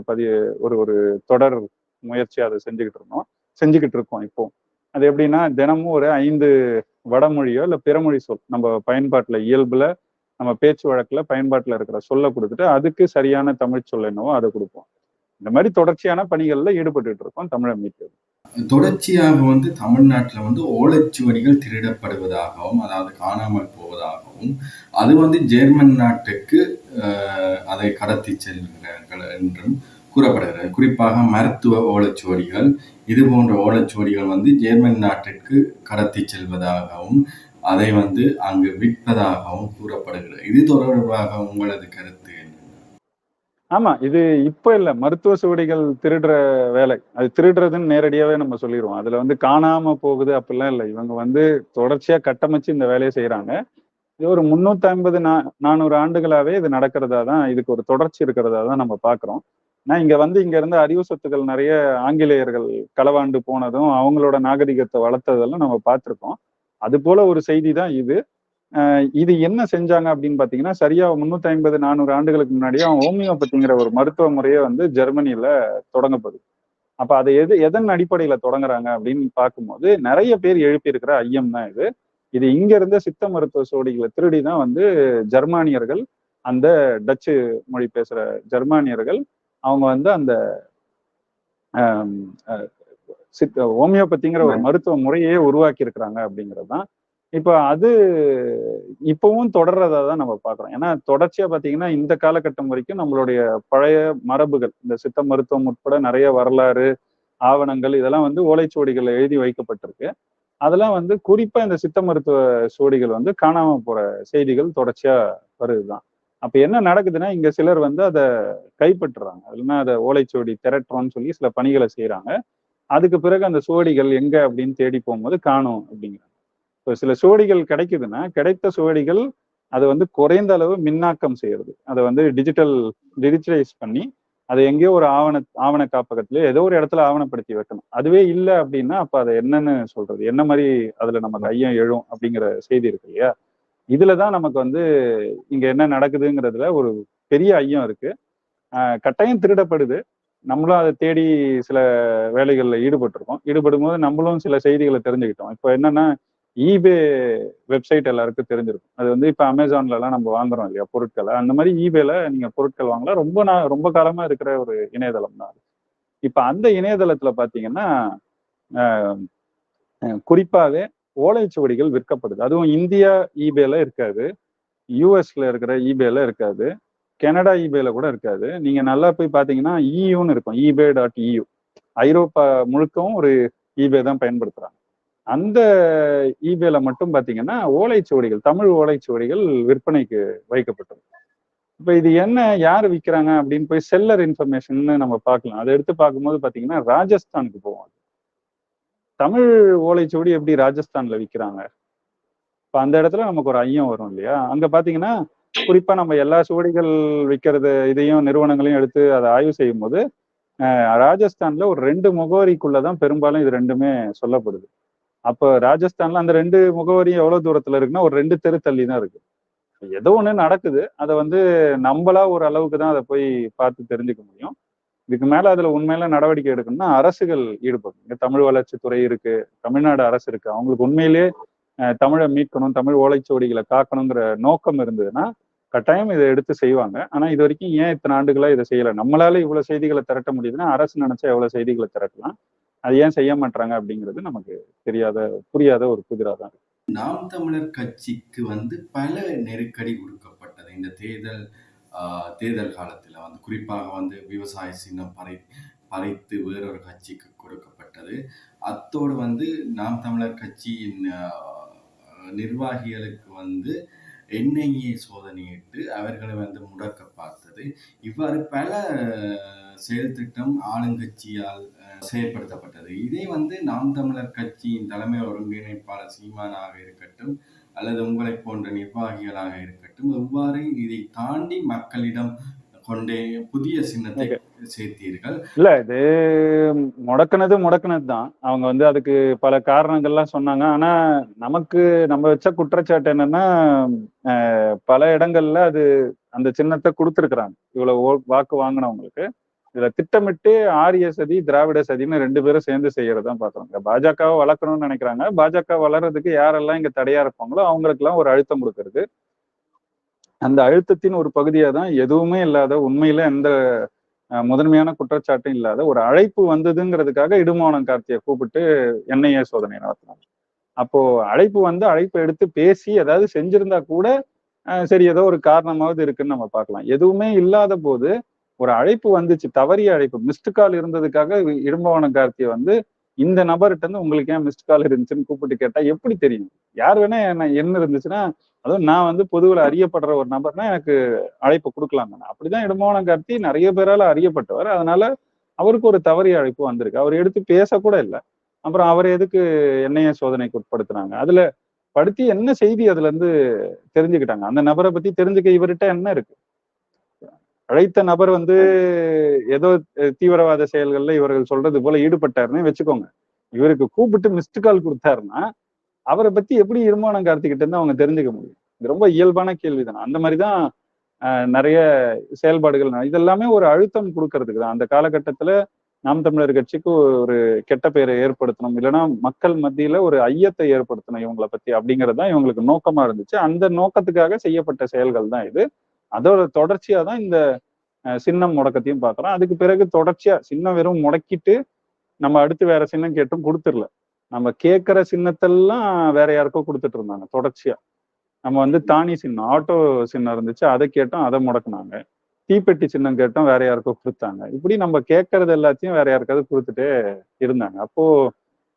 ஒரு ஒரு தொடர் முயற்சி அதை செஞ்சுக்கிட்டு இருக்கோம். இப்போ அது எப்படின்னா, தினமும் ஒரு 5 வடமொழியோ இல்ல பிறமொழி சொல் நம்ம பயன்பாட்டுல இயல்புல நம்ம பேச்சு வழக்குல பயன்பாட்டுல இருக்கிற சொல்ல கொடுத்துட்டு அதுக்கு சரியான தமிழ் சொல் என்னவோ அதை கொடுப்போம். இந்த மாதிரி தொடர்ச்சியான பணிகள்ல ஈடுபட்டு இருக்கோம் தமிழை மீட்பது. தொடர்ச்சியாக வந்து தமிழ்நாட்டில் வந்து ஓலைச்சுவடிகள் திருடப்படுவதாகவும், அதாவது காணாமல் போவதாகவும், அது வந்து ஜெர்மன் நாட்டுக்கு அதை கடத்தி செல்கிறார்கள் என்றும் கூறப்படுகிறது. குறிப்பாக மருத்துவ ஓலைச்சுவடிகள், இது போன்ற ஓலைச்சுவடிகள் வந்து ஜெர்மன் நாட்டிற்கு கடத்தி செல்வதாகவும், அதை வந்து அங்கு விற்பதாகவும் கூறப்படுகிறது. இது தொடர்பாக உங்களது கருத்து? ஆமா, இது இப்ப இல்ல, மருத்துவ சுவடிகள் திருடுற வேலை. அது திருடுறதுன்னு நேரடியாவே நம்ம சொல்லிடுவோம். அதுல வந்து காணாம போகுது அப்படிலாம் இல்லை. இவங்க வந்து தொடர்ச்சியா கட்டமைச்சு இந்த வேலையை செய்யறாங்க. இது ஒரு 350 400 ஆண்டுகளாவே இது நடக்கிறதா தான், இதுக்கு ஒரு தொடர்ச்சி இருக்கிறதா தான் நம்ம பாக்குறோம். நான் இங்க இருந்து அறிவு சொத்துக்கள் நிறைய ஆங்கிலேயர்கள் களவாண்டு போனதும் அவங்களோட நாகரிகத்தை வளர்த்ததெல்லாம் நம்ம பார்த்திருக்கோம். அது போல ஒரு செய்தி தான் இது. இது என்ன செஞ்சாங்க அப்படின்னு பாத்தீங்கன்னா, சரியா 350 400 ஆண்டுகளுக்கு முன்னாடியே ஹோமியோபதிங்கிற ஒரு மருத்துவ முறையை வந்து ஜெர்மனியில தொடங்கப்படுது. அப்ப அதை எதன் அடிப்படையில தொடங்குறாங்க அப்படின்னு பார்க்கும்போது நிறைய பேர் எழுப்பியிருக்கிற ஐயம் தான் இது. இது இங்க இருந்த சித்த மருத்துவ சோடிகளை திருடி தான் வந்து ஜெர்மானியர்கள், அந்த டச்சு மொழி பேசுற ஜெர்மானியர்கள் அவங்க வந்து அந்த ஹோமியோபதிங்கிற ஒரு மருத்துவ முறையே உருவாக்கி இருக்கிறாங்க அப்படிங்கிறது தான். இப்ப அது இப்பவும் தொடர்றதா தான் நம்ம பாக்குறோம். ஏன்னா தொடர்ச்சியா பாத்தீங்கன்னா இந்த காலகட்டம் வரைக்கும் நம்மளுடைய பழைய மரபுகள், இந்த சித்த மருத்துவம் உட்பட நிறைய வரலாறு ஆவணங்கள் இதெல்லாம் வந்து ஓலைச்சுவடிகள் எழுதி வைக்கப்பட்டிருக்கு. அதெல்லாம் வந்து குறிப்பா இந்த சித்த மருத்துவ சுவடிகள் வந்து காணாம போற செய்திகள் தொடர்ச்சியா வருதுதான். அப்ப என்ன நடக்குதுன்னா, இங்க சிலர் வந்து அதை கைப்பற்றுறாங்க. அதுலன்னா அதை ஓலைச்சுவடி திரட்டுறோம்னு சொல்லி சில பணிகளை செய்யறாங்க. அதுக்கு பிறகு அந்த சுவடிகள் எங்க அப்படின்னு தேடி போகும்போது காணும் அப்படிங்கிறாங்க. இப்போ சில சுவடிகள் கிடைக்குதுன்னா, கிடைத்த சுவடிகள் அதை வந்து குறைந்த அளவு மின்னாக்கம் செய்யறது, அதை வந்து டிஜிட்டலைஸ் பண்ணி அதை எங்கேயோ ஒரு ஆவண காப்பகத்திலே ஏதோ ஒரு இடத்துல ஆவணப்படுத்தி வைக்கணும். அதுவே இல்லை அப்படின்னா அப்ப அதை என்னன்னு சொல்றது, என்ன மாதிரி அதுல நமக்கு ஐயம் எழும் அப்படிங்கிற செய்தி இருக்கு இல்லையா. இதுலதான் நமக்கு வந்து இங்க என்ன நடக்குதுங்கிறதுல ஒரு பெரிய ஐயம் இருக்கு. கட்டாயம் திருடப்படுது. நம்மளும் அதை தேடி சில வேலைகள்ல ஈடுபடும் போது நம்மளும் சில செய்திகளை தெரிஞ்சுக்கிட்டோம். இப்போ என்னன்னா, ஈபே வெப்சைட் எல்லாருக்கும் தெரிஞ்சிருக்கும். அது வந்து இப்ப அமேசான்ல எல்லாம் நம்ம வாங்குறோம் இல்லையா பொருட்களை, அந்த மாதிரி ஈபேல நீங்க பொருட்கள் வாங்கலாம். ரொம்ப காலமா இருக்கிற ஒரு இணையதளம் தான். இப்ப அந்த இணையதளத்துல பாத்தீங்கன்னா குறிப்பாவே ஓலைச்சுவடிகள் விற்கப்படுது. அதுவும் இந்தியா ஈபேல இருக்காது, யூஎஸ்ல இருக்கிற ஈபேல இருக்காது, கனடா ஈபேல கூட இருக்காது. நீங்க நல்லா போய் பாத்தீங்கன்னா இயூன்னு இருக்கும், ஈபே.eu. ஐரோப்பா முழுக்கவும் ஒரு ஈபே தான் பயன்படுத்துறாங்க. அந்த ஈபேல மட்டும் பாத்தீங்கன்னா ஓலைச்சுவடிகள், தமிழ் ஓலைச்சுவடிகள் விற்பனைக்கு வைக்கப்பட்டிருக்கு. இப்ப இது என்ன யாரு விக்கிறாங்க அப்படின்னு போய் செல்லர் இன்ஃபர்மேஷன் நம்ம பார்க்கலாம். அதை எடுத்து பார்க்கும்போது பாத்தீங்கன்னா ராஜஸ்தானுக்கு போவோம். தமிழ் ஓலைச்சுவடி எப்படி ராஜஸ்தான்ல விக்கிறாங்க? இப்ப அந்த இடத்துல நமக்கு ஒரு ஐயம் வரும் இல்லையா? அங்க பாத்தீங்கன்னா குறிப்பா நம்ம எல்லா சுவடிகள் விற்கிறது இதையும் நிறுவனங்களையும் எடுத்து அதை ஆய்வு செய்யும் போது ராஜஸ்தான்ல ஒரு 2 முகவரிக்குள்ளதான் பெரும்பாலும் இது ரெண்டுமே சொல்லப்படுது. அப்ப ராஜஸ்தான்ல அந்த 2 முகவரியும் எவ்வளவு தூரத்துல இருக்குன்னா ஒரு 2 தெரு தள்ளி தான் இருக்கு. ஏதோ ஒண்ணு நடக்குது. அதை வந்து நம்மளா ஒரு அளவுக்கு தான் அதை போய் பார்த்து தெரிஞ்சுக்க முடியும். இதுக்கு மேல அதுல உண்மையில நடவடிக்கை எடுக்கணும்னா அரசுகள் ஈடுபடும். இங்க தமிழ் வளர்ச்சித்துறை இருக்கு, தமிழ்நாடு அரசு இருக்கு. அவங்களுக்கு உண்மையிலேயே தமிழை மீட்கணும், தமிழ் ஓலைச்சுவடிகளை காக்கணுங்கிற நோக்கம் இருந்ததுன்னா கட்டாயம் இதை எடுத்து செய்வாங்க. ஆனா இது வரைக்கும் ஏன் இத்தனை ஆண்டுகளா இதை செய்யல? நம்மளால இவ்வளவு செய்திகளை திரட்ட முடியுதுன்னா அரசு நினைச்சா எவ்வளவு செய்திகளை திரட்டலாம். அது ஏன் செய்ய மாட்டாங்க அப்படிங்கிறது நமக்கு தெரியாத புரியாத ஒரு புதிரா தான் இருக்கு. நாம் தமிழர் கட்சிக்கு பல நெருக்கடி கொடுக்கப்பட்டது இந்த தேர்தல் காலத்துல குறிப்பாக விவசாய சின்னம் பறித்து வேறொரு கட்சிக்கு கொடுக்கப்பட்டது. அத்தோடு நாம் தமிழர் கட்சியின் நிர்வாகிகளுக்கு என்ஐஏ சோதனையிட்டு அவர்களை முடக்க பார்த்தது. இவ்வாறு பல செயல் திட்டம் ஆளுங்கட்சியால் செயல்படுத்தப்பட்டது. இதை நாம் தமிழர் கட்சியின் தலைமை ஒருங்கிணைப்பாளர் சீமானாக இருக்கட்டும் அல்லது உங்களை போன்ற நிர்வாகிகளாக இருக்கட்டும், எவ்வாறு இதை தாண்டி மக்களிடம் கொண்டே புதிய சின்னத்தை சேர்த்தீர்கள்? இல்ல இது முடக்குனது தான். அவங்க அதுக்கு பல காரணங்கள்லாம் சொன்னாங்க. ஆனா நமக்கு நம்ம வச்ச குற்றச்சாட்டு என்னன்னா பல இடங்கள்ல அது அந்த சின்னத்தை கொடுத்துருக்குறாங்க இவ்வளவு வாக்கு வாங்கினவங்களுக்கு. இதுல திட்டமிட்டு ஆரிய சதி திராவிட சதின்னு 2 பேரும் சேர்ந்து செய்யறதான் பாக்குறாங்க. பாஜகவை வளர்க்கணும்னு நினைக்கிறாங்க. பாஜக வளர்றதுக்கு யாரெல்லாம் இங்க தடையா இருப்பாங்களோ அவங்களுக்கு எல்லாம் ஒரு அழுத்தம் கொடுக்கறது. அந்த அழுத்தத்தின் ஒரு பகுதியா தான் எதுவுமே இல்லாத உண்மையில எந்த முதன்மையான குற்றச்சாட்டும் இல்லாத ஒரு அழைப்பு வந்ததுங்கிறதுக்காக இடுமோனம் கார்த்தியை கூப்பிட்டு என்ஐஏ சோதனை நடத்தினாங்க. அப்போ அழைப்பு எடுத்து பேசி ஏதாவது செஞ்சிருந்தா கூட சரி ஏதோ ஒரு காரணமாவது இருக்குன்னு நம்ம பார்க்கலாம். எதுவுமே இல்லாத போது ஒரு அழைப்பு வந்துச்சு, தவறிய அழைப்பு, மிஸ்டு கால் இருந்ததுக்காக இடும்பவனம் கார்த்தியை இந்த நபர்கிட்ட உங்களுக்கு ஏன் மிஸ்டு கால் இருந்துச்சுன்னு கூப்பிட்டு கேட்டா எப்படி தெரியும்? யார் வேணா என்ன இருந்துச்சுன்னா அதுவும் நான் பொதுவில் அறியப்படுற ஒரு நபர்னா எனக்கு அழைப்பு கொடுக்கலாம் தானே. அப்படிதான் இடும்பவனம் கார்த்தி நிறைய பேரால அறியப்பட்டவர். அதனால அவருக்கு ஒரு தவறிய அழைப்பு வந்திருக்கு. அவர் எடுத்து பேசக்கூட இல்லை. அப்புறம் அவரை எதுக்கு என்ஐஏ சோதனைக்கு உட்படுத்தினாங்க? அதுல படுத்தி என்ன செய்தி அதுல இருந்து தெரிஞ்சுக்கிட்டாங்க? அந்த நபரை பத்தி தெரிஞ்சுக்க இவர்கிட்ட என்ன இருக்கு? அழைத்த நபர் ஏதோ தீவிரவாத செயல்கள்ல இவர்கள் சொல்றது போல ஈடுபட்டாருன்னு வச்சுக்கோங்க. இவருக்கு கூப்பிட்டு மிஸ்டு கால் கொடுத்தாருன்னா அவரை பத்தி எப்படி இடுமோனம் கார்த்திகிட்ட இருந்து அவங்க தெரிஞ்சுக்க முடியும்? இது ரொம்ப இயல்பான கேள்விதானே. அந்த மாதிரிதான் நிறைய செயல்பாடுகள். இதெல்லாமே ஒரு அழுத்தம் கொடுக்கறதுக்கு தான். அந்த காலகட்டத்துல நாம் தமிழர் கட்சிக்கு ஒரு கெட்ட பெயரை ஏற்படுத்தணும், இல்லைன்னா மக்கள் மத்தியில ஒரு ஐயத்தை ஏற்படுத்தணும் இவங்களை பத்தி அப்படிங்கிறது தான் இவங்களுக்கு நோக்கமா இருந்துச்சு. அந்த நோக்கத்துக்காக செய்யப்பட்ட செயல்கள் தான் இது. அதோட தொடர்ச்சியா தான் இந்த சின்னம் முடக்கத்தையும் பார்க்கிறோம். அதுக்கு பிறகு தொடர்ச்சியா சின்னம் வெறும் முடக்கிட்டு நம்ம அடுத்து வேற சின்னம் கேட்டும் கொடுத்துடல. நம்ம கேட்கிற சின்னத்தெல்லாம் வேற யாருக்கோ கொடுத்துட்டு இருந்தாங்க தொடர்ச்சியா. நம்ம தானி சின்னம், ஆட்டோ சின்னம் இருந்துச்சு, அதை கேட்டோம், அதை முடக்குனாங்க. தீப்பெட்டி சின்னம் கேட்டோம், வேற யாருக்கோ கொடுத்தாங்க. இப்படி நம்ம கேட்கறது எல்லாத்தையும் வேற யாருக்காவது கொடுத்துட்டே இருந்தாங்க. அப்போ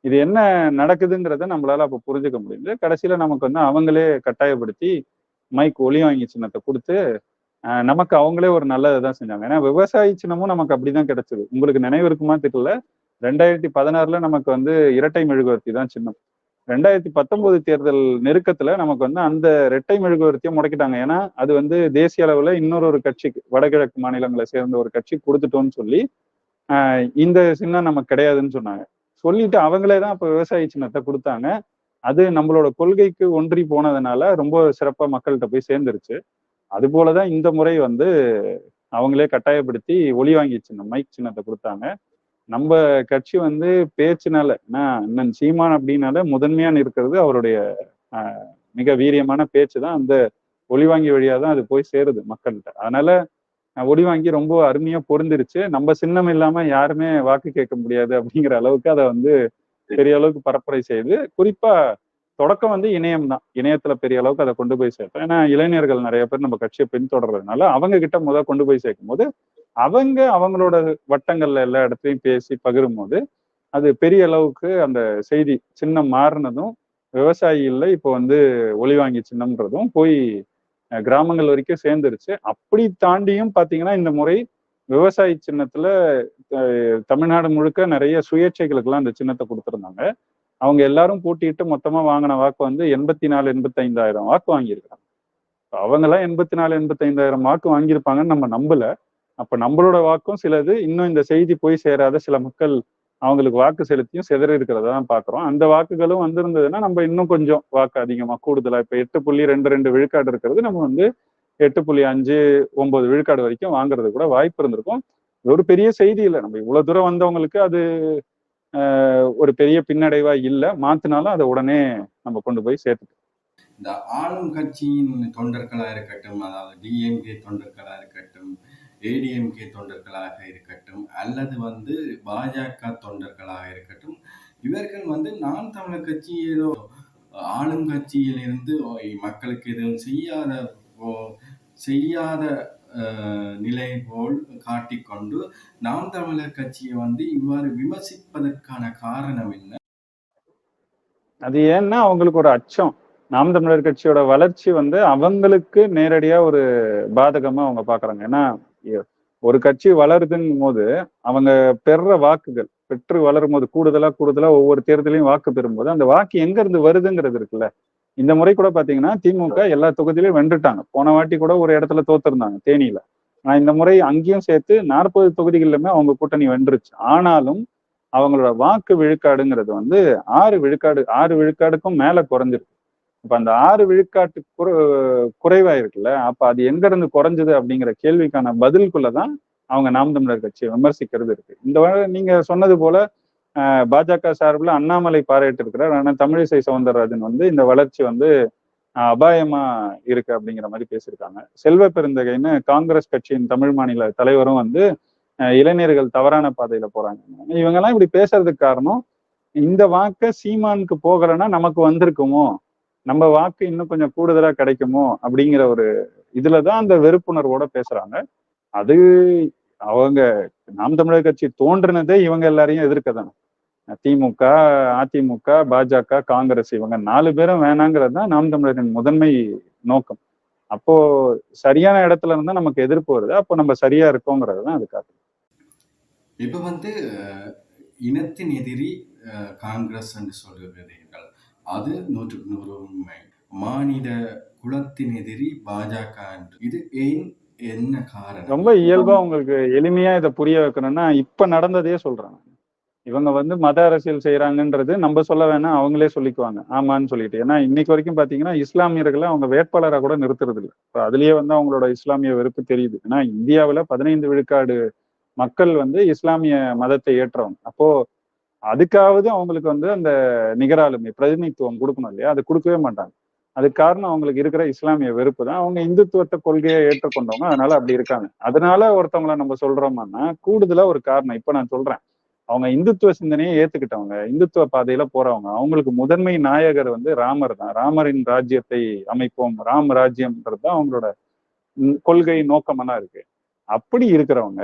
இது என்ன நடக்குதுங்கிறத நம்மளால அப்ப புரிஞ்சுக்க முடியுது. கடைசியில நமக்கு அவங்களே கட்டாயப்படுத்தி மைக் ஒலி வாங்கி சின்னத்தை கொடுத்து நமக்கு அவங்களே ஒரு நல்லதை தான் செஞ்சாங்க. ஏன்னா விவசாயி சின்னமும் நமக்கு அப்படிதான் கிடைச்சது. உங்களுக்கு நினைவு இருக்குமா தெரியல, 2016 நமக்கு இரட்டை மெழுகுவர்த்தி தான் சின்னம். 2019 தேர்தல் நெருக்கத்துல நமக்கு அந்த இரட்டை மெழுகுவர்த்தியை முடக்கிட்டாங்க. ஏன்னா அது தேசிய அளவுல இன்னொரு கட்சிக்கு, வடகிழக்கு மாநிலங்களை சேர்ந்த ஒரு கட்சி கொடுத்துட்டோம்னு சொல்லி இந்த சின்னம் நமக்கு கிடையாதுன்னு சொன்னாங்க. சொல்லிட்டு அவங்களே தான் இப்ப விவசாயி சின்னத்தை கொடுத்தாங்க. அது நம்மளோட கொள்கைக்கு ஒன்றி போனதுனால ரொம்ப சிறப்பா மக்கள்கிட்ட போய் சேர்ந்துருச்சு. அது போலதான் இந்த முறை அவங்களே கட்டாயப்படுத்தி ஒலி வாங்கி சின்னம், மைக் சின்னத்தை கொடுத்தாங்க. நம்ம கட்சி பேச்சுனால அண்ணன் சீமான் அப்படின்னால முதன்மையா இருக்கிறது அவருடைய மிக வீரியமான பேச்சு தான். அந்த ஒலிவாங்கி வழியா தான் அது போய் சேருது மக்கள்கிட்ட. அதனால ஒலிவாங்கி ரொம்ப அருமையா பொருந்திருச்சு. நம்ம சின்னம் இல்லாம யாருமே வாக்கு கேட்க முடியாது அப்படிங்கிற அளவுக்கு அதை பெரிய அளவுக்கு பரப்புரை செய்து, குறிப்பா தொடக்கம் இணையம் தான். இணையத்துல பெரிய அளவுக்கு அதை கொண்டு போய் சேர்த்தோம். ஏன்னா இளைஞர்கள் நிறைய பேர் நம்ம கட்சியை பின்தொடர்றதுனால அவங்க கிட்ட கொண்டு போய் சேர்க்கும் போது அவங்களோட வட்டங்கள்ல எல்லா இடத்துலையும் பேசி பகிரும் போது அது பெரிய அளவுக்கு அந்த செய்தி சின்னம் மாறினதும் விவசாயி இல்லை இப்போ ஒலி வாங்கி சின்னம்ன்றதும் போய் கிராமங்கள் வரைக்கும் சேர்ந்துருச்சு. அப்படி தாண்டியும் பாத்தீங்கன்னா இந்த முறை விவசாய சின்னத்துல தமிழ்நாடு முழுக்க நிறைய சுயேட்சைகளுக்கெல்லாம் அந்த சின்னத்தை கொடுத்துருந்தாங்க. அவங்க எல்லாரும் போட்டியிட்டு மொத்தமா வாங்கின வாக்கு வந்து 84 85,000 வாக்கு வாங்கியிருக்காங்க. அவங்க எல்லாம் 84 85,000 வாக்கு வாங்கியிருப்பாங்கன்னு நம்ம நம்பல. அப்ப நம்மளோட வாக்கும் சிலது இன்னும் இந்த செய்தி போய் சேராத சில மக்கள் அவங்களுக்கு வாக்கு செலுத்தியும் சிதறி இருக்கிறத தான் பாக்குறோம். அந்த வாக்குகளும் வந்திருந்ததுன்னா நம்ம இன்னும் கொஞ்சம் வாக்கு அதிகமா கூடுதலா இப்ப 8.22 விழுக்காடு இருக்கிறது நம்ம வந்து 8.5 9 விழுக்காடு வரைக்கும் வாங்குறது கூட வாய்ப்பு இருந்திருக்கும். ஒரு பெரிய செய்தி இல்லை. நம்ம இவ்வளவு தூரம் வந்தவங்களுக்கு அது ஒரு பெரிய பின்னடைவா இல்லை. மாத்தினாலும் அதை உடனே நம்ம கொண்டு போய் சேர்த்துட்டோம். இந்த ஆளும் கட்சியின் தொண்டர்களா இருக்கட்டும், அதாவது டிஎம்கே தொண்டர்களா இருக்கட்டும், ஏடிஎம்கே தொண்டர்களாக இருக்கட்டும், அல்லது வந்து பாஜக தொண்டர்களாக இருக்கட்டும், இவர்கள் வந்து நாம் தமிழர் கட்சி ஏதோ ஆளும் கட்சியிலிருந்து மக்களுக்கு எதுவும் செய்யாத நிலை போல் காட்டிக்கொண்டு நாம் தமிழர் கட்சியை வந்து இவ்வாறு விமர்சிப்பதற்கான காரணம் என்ன? அது ஏன்னா அவங்களுக்கு ஒரு அச்சம். நாம் தமிழர் கட்சியோட வளர்ச்சி வந்து அவங்களுக்கு நேரடியா ஒரு பாதகமா அவங்க பாக்குறாங்க. ஏன்னா ஒரு கட்சி வளருதுங்கும் போது அவங்க பெற வாக்குகள் பெற்று வளரும் போது கூடுதலா ஒவ்வொரு தேர்தலையும் வாக்கு பெறும்போது அந்த வாக்கு எங்க இருந்து வருதுங்கிறது இருக்குல்ல. இந்த முறை கூட பாத்தீங்கன்னா திமுக எல்லா தொகுதியிலையும் வென்றுட்டாங்க. போன வாட்டி கூட ஒரு இடத்துல தோத்திருந்தாங்க, தேனியில. ஆனா இந்த முறை அங்கேயும் சேர்த்து 40 தொகுதிகளிலுமே அவங்க கூட்டணி வென்றுச்சு. ஆனாலும் அவங்களோட வாக்கு விழுக்காடுங்கிறது வந்து 6 விழுக்காடுக்கும் மேல குறைஞ்சிருக்கு. இப்ப அந்த 6 விழுக்காட்டு குறைவா இருக்குல்ல, அப்ப அது எங்க இருந்து குறைஞ்சது அப்படிங்கிற கேள்விக்கான பதிலுக்குள்ளதான் அவங்க நாம் தமிழர் கட்சியை விமர்சிக்கிறது இருக்கு. இந்த நீங்க சொன்னது போல பாஜக சார்பில் அண்ணாமலை பாராட்டு இருக்கிறார். ஆனா தமிழிசை சவுந்தரராஜன் வந்து இந்த வளர்ச்சி வந்து அபாயமா இருக்கு அப்படிங்கிற மாதிரி பேசியிருக்காங்க. செல்வ பெருந்தகைன்னு காங்கிரஸ் கட்சியின் தமிழ் மாநில தலைவரும் வந்து இளைஞர்கள் தவறான பாதையில போறாங்க. இவங்கெல்லாம் இப்படி பேசுறதுக்கு காரணம், இந்த வாக்க சீமானுக்கு போகலைன்னா நமக்கு வந்திருக்குமோ, நம்ம வாக்கு இன்னும் கொஞ்சம் கூடுதலா கிடைக்குமோ அப்படிங்கிற ஒரு இதுலதான் அந்த வெறுப்புணர்வோட பேசுறாங்க. அது அவங்க நாம் தமிழர் கட்சி தோன்றினதே இவங்க எல்லாரையும் எதிர்க்கதானே. திமுக, அதிமுக, பாஜக, காங்கிரஸ் இவங்க 4 பேரும் வேணாங்கிறது தான் நாம் தமிழரின் முதன்மை நோக்கம். அப்போ சரியான இடத்துல இருந்தா நமக்கு எதிர்ப்பு வருது. அப்போ நம்ம சரியா இருக்கோங்கிறது தான் அது காட்டு. இப்ப வந்து இனத்தின் எதிரி காங்கிரஸ் என்று சொல்லுகிறீர்கள், அது 100க்கு 100 உண்மை. மாநில குலத்தின் எதிரி பாஜக என்று, இது ஏன், என்ன காரணம்? ரொம்ப இயல்பா உங்களுக்கு எளிமையா இதை புரிய வைக்கணும்னா இப்ப நடந்ததே சொல்றாங்க. இவங்க வந்து மத அரசியல் செய்யறாங்கன்றது நம்ம சொல்ல வேணாம், அவங்களே சொல்லிக்குவாங்க ஆமான்னு சொல்லிட்டு. ஏன்னா இன்னைக்கு வரைக்கும் பாத்தீங்கன்னா இஸ்லாமியர்களை அவங்க வேட்பாளராக கூட நிறுத்துறது இல்லை. இப்போ அதுலயே வந்து அவங்களோட இஸ்லாமிய வெறுப்பு தெரியுது. ஏன்னா இந்தியாவில் 15 விழுக்காடு மக்கள் வந்து இஸ்லாமிய மதத்தை ஏற்றவங்க. அப்போ அதுக்காவது அவங்களுக்கு வந்து அந்த நிகராளுமை பிரதிநிதித்துவம் கொடுக்கணும் இல்லையா, அது கொடுக்கவே மாட்டாங்க. அதுக்கு காரணம் அவங்களுக்கு இருக்கிற இஸ்லாமிய வெறுப்பு தான். அவங்க இந்துத்துவத்தை கொள்கையை ஏற்றுக்கொண்டவங்க, அதனால அப்படி இருக்காங்க. அதனால ஒருத்தவங்களை நம்ம சொல்றோம்னா கூடுதலா ஒரு காரணம் இப்ப நான் சொல்றேன், அவங்க இந்துத்துவ சிந்தனையை ஏத்துக்கிட்டவங்க, இந்துத்துவ பாதையில போறவங்க. அவங்களுக்கு முதன்மை நாயகர் வந்து ராமர் தான். ராமரின் ராஜ்யத்தை அமைப்போம், ராம் ராஜ்யம்ன்றது தான் அவங்களோட கொள்கை நோக்கமெல்லாம் இருக்கு. அப்படி இருக்கிறவங்க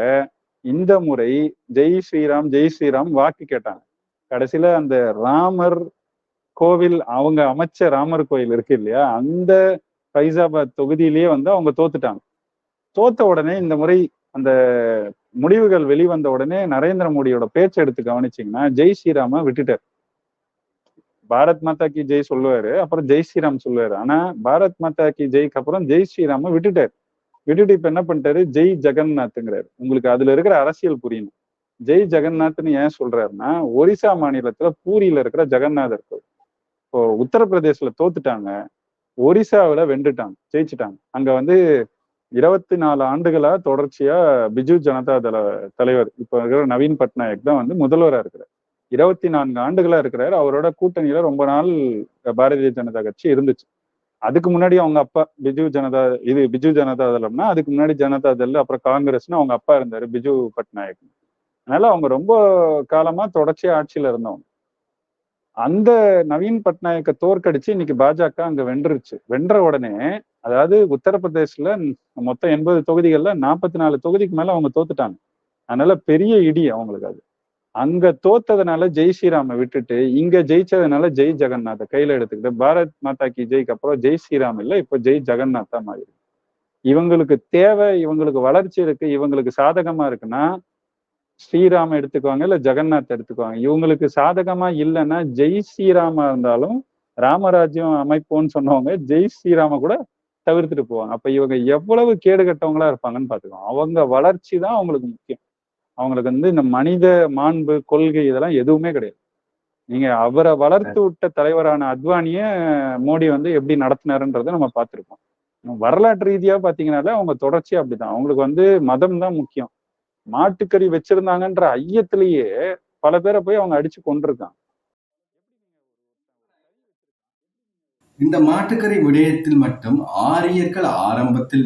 இந்த முறை ஜெய் ஸ்ரீராம் ஜெய் ஸ்ரீராம் வாக்கு கேட்டாங்க. கடைசியில அந்த ராமர் கோவில், அவங்க அமைச்ச ராமர் கோயில் இருக்கு இல்லையா, அந்த ஃபைசாபாத் தொகுதியிலேயே வந்து அவங்க தோத்துட்டாங்க. தோத்த உடனே இந்த முறை அந்த முடிவுகள் வெளிவந்த உடனே நரேந்திர மோடியோட பேச்சை எடுத்து கவனிச்சிங்கன்னா ஜெய் ஸ்ரீராம விட்டுட்டார். பாரத் மாதா கி ஜெய் சொல்லுவாரு, அப்புறம் ஜெய் ஸ்ரீராம் சொல்லுவாரு. ஆனா பாரத் மாதா கி ஜெய்க்கு அப்புறம் ஜெய் ஸ்ரீராம விட்டுட்டார். விட்டுட்டு இப்ப என்ன பண்ணிட்டாரு, ஜெய் ஜெகந்நாத்ங்கிறாரு. உங்களுக்கு அதுல இருக்கிற அரசியல் புரியணும். ஜெய் ஜெகந்நாத்னு ஏன் சொல்றாருன்னா, ஒரிசா மாநிலத்துல பூரியில இருக்கிற ஜெகநாதர் கோயில். இப்போ உத்தரப்பிரதேசல தோத்துட்டாங்க, ஒரிசாவில வென்றுட்டாங்க, ஜெயிச்சுட்டாங்க. அங்க வந்து 24 ஆண்டுகளா தொடர்ச்சியா பிஜு ஜனதா தள தலைவர் இப்ப இருக்கிற நவீன் பட்நாயக் தான் வந்து முதல்வரா இருக்கிறார். 24 ஆண்டுகளா இருக்கிறார். அவரோட கூட்டணியில ரொம்ப நாள் பாரதிய ஜனதா கட்சி இருந்துச்சு. அதுக்கு முன்னாடி அவங்க அப்பா பிஜு ஜனதா தளம்னா அதுக்கு முன்னாடி ஜனதா தள், அப்புறம் காங்கிரஸ்னு அவங்க அப்பா இருந்தாரு பிஜு பட்நாயக். அதனால அவங்க ரொம்ப காலமா தொடர்ச்சியா ஆட்சியில இருந்தவங்க. அந்த நவீன் பட்நாயக்க தோற்கடிச்சு இன்னைக்கு பாஜக அங்க வென்றுருச்சு. வென்ற உடனே, அதாவது உத்தரப்பிரதேசல மொத்தம் 80 தொகுதிகள்ல 44 தொகுதிக்கு மேல அவங்க தோத்துட்டாங்க. அதனால பெரிய இடி அவங்களுக்கு அது. அங்க தோத்ததுனால ஜெய் ஸ்ரீராமை விட்டுட்டு இங்க ஜெயிச்சதுனால ஜெய் ஜெகநாத கையில எடுத்துக்கிட்டு பாரத் மாதா கி ஜெய்க்கு அப்புறம் ஜெய் ஸ்ரீராம் இல்ல இப்ப ஜெய் ஜெகநாதா மாதிரி இவங்களுக்கு தேவை, இவங்களுக்கு வளர்ச்சி இருக்கு, இவங்களுக்கு சாதகமா இருக்குன்னா ஸ்ரீராம எடுத்துக்குவாங்க இல்ல ஜெகநாத் எடுத்துக்குவாங்க. இவங்களுக்கு சாதகமா இல்லைன்னா ஜெய் ஸ்ரீராமா இருந்தாலும் ராமராஜ்யம் அமைப்போன்னு சொன்னவங்க ஜெய் ஸ்ரீராம கூட தவிர்த்துட்டு போவாங்க. அப்ப இவங்க எவ்வளவு கேடு கட்டவங்களா இருப்பாங்கன்னு பாத்துக்கோங்க. அவங்க வளர்ச்சி தான் அவங்களுக்கு முக்கியம். அவங்களுக்கு வந்து இந்த மனித மாண்பு கொள்கை இதெல்லாம் எதுவுமே கிடையாது. நீங்க அவரை வளர்த்து விட்ட தலைவரான அத்வானிய மோடி வந்து எப்படி நடத்தினாருன்றதை நம்ம பார்த்திருக்கோம். வரலாற்று ரீதியா பாத்தீங்கன்னாலே அவங்க தொடர்ச்சியா அப்படிதான். அவங்களுக்கு வந்து மதம் தான் முக்கியம். மாட்டுக்கறி வச்சிருந்தாங்கன்ற ஐயத்திலேயே பல பேரை போய் அவங்க அடிச்சு கொண்டிருக்காங்க. இந்த மாட்டுக்கறி விடயத்தில் மட்டும் ஆரியர்கள் ஆரம்பத்தில்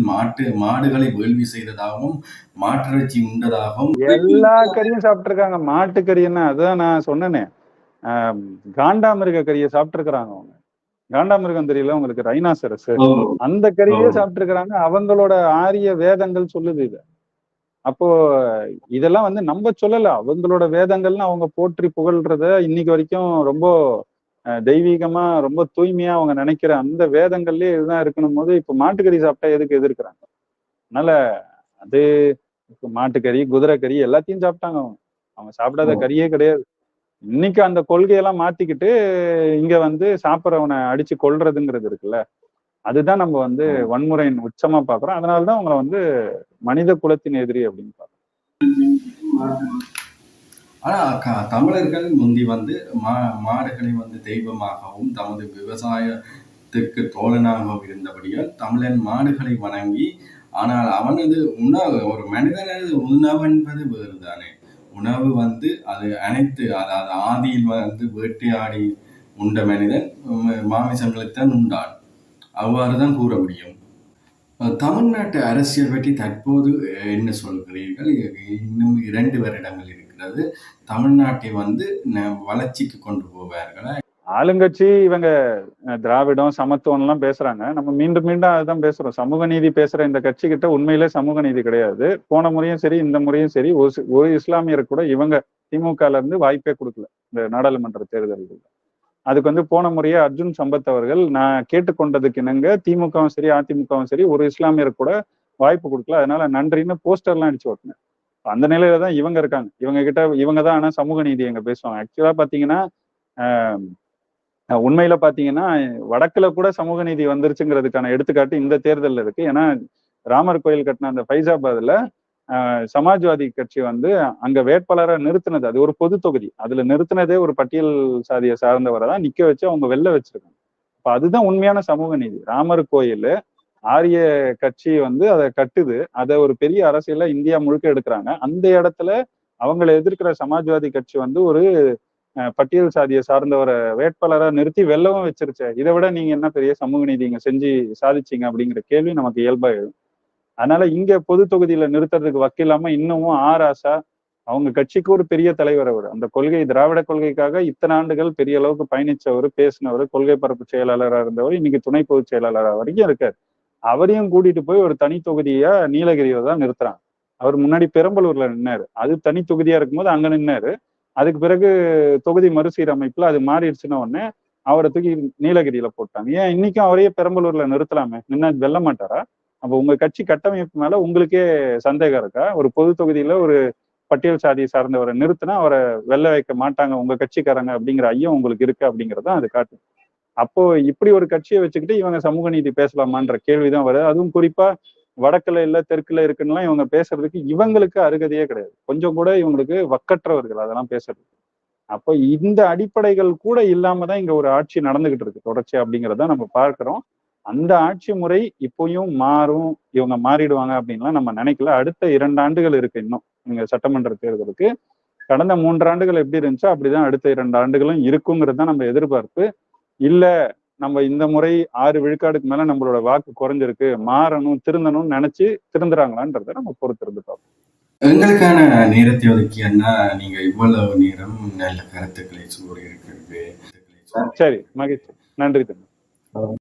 மாடுகளை வேள்வி செய்ததாகவும் மாட்டிறைச்சி உண்டதாகவும் எல்லா கறியும் சாப்பிட்டிருக்காங்க. மாட்டுக்கறின்னா அதுதான் நான் சொன்னேனே, காண்டாமிருக கறியை சாப்பிட்டிருக்கிறாங்க அவங்க. காண்டாமிருகம் தெரியல உங்களுக்கு, ரைனாசரஸ் அந்த கறியே சாப்பிட்டிருக்கிறாங்க. அவங்களோட ஆரிய வேதங்கள் சொல்லுது இத. அப்போ இதெல்லாம் வந்து நம்ம சொல்லல, அவங்களோட வேதங்கள்னு அவங்க போற்றி புகழ்றத இன்னைக்கு வரைக்கும் ரொம்ப தெய்வீகமா ரொம்ப தூய்மையா அவங்க நினைக்கிற அந்த வேதங்கள்லயே இதுதான் இருக்கணும் போது இப்ப மாட்டுக்கறி சாப்பிட்டா எதுக்கு எதிர்க்கிறாங்க? அதனால அது மாட்டுக்கறி குதிரை கறி எல்லாத்தையும் சாப்பிட்டாங்க. அவங்க அவங்க சாப்பிடாத கறியே கிடையாது. இன்னைக்கு அந்த கொள்கையெல்லாம் மாத்திக்கிட்டு இங்க வந்து சாப்பிட்றவனை அடிச்சு கொல்றதுங்கிறது இருக்குல்ல, அதுதான் நம்ம வந்து வன்முறையின் உச்சமா பாக்குறோம். அதனாலதான் அவங்களை வந்து மனித குலத்தின் எதிரி அப்படின்னு பாக்குறோம். ஆனா தமிழர்கள் முந்தி வந்து மாடுகளை வந்து தெய்வமாகவும் தமது விவசாயத்துக்கு தோழனாகவும் இருந்தபடியால் தமிழன் மாடுகளை வணங்கி, ஆனால் அவனது உணவு ஒரு மனிதனது உணவு என்பது வேறுதானே. உணவு வந்து அது அனைத்து அதாவது ஆதியில் வந்து வேட்டையாடி உண்ட மனிதன் மாமிசங்களைத்தான் உண்டான். அவ்வாறுதான் கூற முடியும். தமிழ்நாட்டு அரசியல் பற்றி தற்போது என்ன சொல்கிறீர்கள்? இன்னும் 2 வருடங்கள் இருக்கிறது. தமிழ்நாட்டை வந்து வளர்ச்சிக்கு கொண்டு போவார்களா? ஆளுங்கட்சி இவங்க திராவிடம் சமத்துவம் எல்லாம் பேசுறாங்க. நம்ம மீண்டும் மீண்டும் அதுதான் பேசுறோம். சமூக நீதி பேசுற இந்த கட்சி கிட்ட உண்மையிலே சமூக நீதி கிடையாது. போன முறையும் சரி இந்த முறையும் சரி ஒரு இஸ்லாமியருக்கு கூட இவங்க திமுகல இருந்து வாய்ப்பே கொடுக்கல இந்த நாடாளுமன்ற தேர்தல்கள். அதுக்கு வந்து போன முறையே அர்ஜுன் சம்பத் அவர்கள் நான் கேட்டுக்கொண்டதுக்கு இணங்க திமுகவும் சரி அதிமுகவும் சரி ஒரு இஸ்லாமியருக்கு கூட வாய்ப்பு கொடுக்கல, அதனால நன்றின்னு போஸ்டர்லாம் அடிச்சு ஓட்டினேன். அந்த நிலையில தான் இவங்க இருக்காங்க. இவங்க கிட்ட இவங்க தான் ஆனா சமூக நீதி எங்க பேசுவாங்க. ஆக்சுவலா பாத்தீங்கன்னா உண்மையில பாத்தீங்கன்னா வடக்குல கூட சமூக நீதி வந்துருச்சுங்கிறதுக்கான எடுத்துக்காட்டு இந்த தேர்தலில் இருக்கு. ஏன்னா ராமர் கோயில் கட்டின அந்த ஃபைசாபாத்ல சமாஜ்வாதி கட்சி வந்து அங்க வேட்பாளரை நிறுத்தினது, அது ஒரு பொது தொகுதி, அதுல நிறுத்தினதே ஒரு பட்டியல் சாதியை சார்ந்தவரை தான் நிக்க வச்சு அவங்க வெளில வச்சிருக்காங்க. அப்ப அதுதான் உண்மையான சமூக நீதி. ராமர் கோயில் ஆரிய கட்சி வந்து அதை கட்டுது, அதை ஒரு பெரிய அரசியல இந்தியா முழுக்க எடுக்கிறாங்க. அந்த இடத்துல அவங்களை எதிர்க்கிற சமாஜ்வாதி கட்சி வந்து ஒரு பட்டியல் சாதியை சார்ந்தவரை வேட்பாளரா நிறுத்தி வெல்லவும் வச்சிருச்சு. இதை விட நீங்க என்ன பெரிய சமூக நீதி இங்க செஞ்சு சாதிச்சீங்க அப்படிங்கிற கேள்வி நமக்கு இயல்பா எழும். அதனால இங்க பொது தொகுதியில நிறுத்துறதுக்கு வக்கில்லாம இன்னமும் ஆராசா அவங்க கட்சிக்கு ஒரு பெரிய தலைவர் அவர். அந்த கொள்கை திராவிட கொள்கைக்காக இத்தனை ஆண்டுகள் பெரிய அளவுக்கு பயணிச்சவர், பேசினவர், கொள்கை பரப்பு செயலாளராக இருந்தவர், இன்னைக்கு துணை பொதுச் செயலாளராக வரைக்கும் இருக்காரு. அவரையும் கூட்டிட்டு போய் ஒரு தனி தொகுதியா நீலகிரியில தான் நிறுத்துறாங்க. அவர் முன்னாடி பெரம்பலூர்ல நின்னாரு, அது தனி தொகுதியா இருக்கும்போது அங்க நின்னாரு. அதுக்கு பிறகு தொகுதி மறுசீரமைப்புல அது மாறிடுச்சுன்னு உடனே அவரை தூக்கி நீலகிரியில போட்டாங்க. ஏன் இன்னைக்கும் அவரையே பெரம்பலூர்ல நிறுத்தலாமே, நின்னா வெல்ல மாட்டாரா? அப்ப உங்க கட்சி கட்டமைப்பு மேல உங்களுக்கே சந்தேகம் இருக்கா? ஒரு பொது தொகுதியில ஒரு பட்டியல் சாதியை சார்ந்தவரை நிறுத்தினா அவரை வெல்ல வைக்க மாட்டாங்க உங்க கட்சிக்காரங்க அப்படிங்கிற ஐயம் உங்களுக்கு இருக்கு அப்படிங்கிறதான் அது காட்டும். அப்போ இப்படி ஒரு கட்சியை வச்சுக்கிட்டு இவங்க சமூக நீதி பேசலாமான்ற கேள்விதான் வருது. அதுவும் குறிப்பா வடக்குல இல்ல தெற்குல இருக்குன்னுலாம் இவங்க பேசுறதுக்கு இவங்களுக்கு அருகதையே கிடையாது. கொஞ்சம் கூட இவங்களுக்கு வக்கற்றவர்கள் அதெல்லாம் பேசுறது. அப்போ இந்த அடிப்படைகள் கூட இல்லாம தான் இங்க ஒரு ஆட்சி நடந்துகிட்டு இருக்கு தொடர்ச்சியா அப்படிங்கிறத நம்ம பார்க்கிறோம். அந்த ஆட்சி முறை இப்பயும் மாறும், இவங்க மாறிடுவாங்க அப்படின்லாம் நம்ம நினைக்கல. அடுத்த 2 ஆண்டுகள் இருக்கு இன்னும் இங்க சட்டமன்ற தேர்தலுக்கு. கடந்த 3 ஆண்டுகள் எப்படி இருந்துச்சோ அப்படிதான் அடுத்த 2 ஆண்டுகளும் இருக்குங்கிறது தான் நம்ம எதிர்பார்ப்பு. இல்ல நம்ம இந்த முறை 6 விழுக்காடுக்கு மேல நம்மளோட வாக்கு குறைஞ்சிருக்கு, மாறணும் திருந்தணும்னு நினைச்சு திருந்துறாங்களான்றத நம்ம பொறுத்திருந்து பார்ப்போம். எங்களுக்கான நேரத்தை ஒதுக்கியன்னா நீங்க இவ்வளவு நேரம் நல்ல கருத்துக்களை கூறி இருக்கிறது. சரி, மகிழ்ச்சி. நன்றி தம்பி.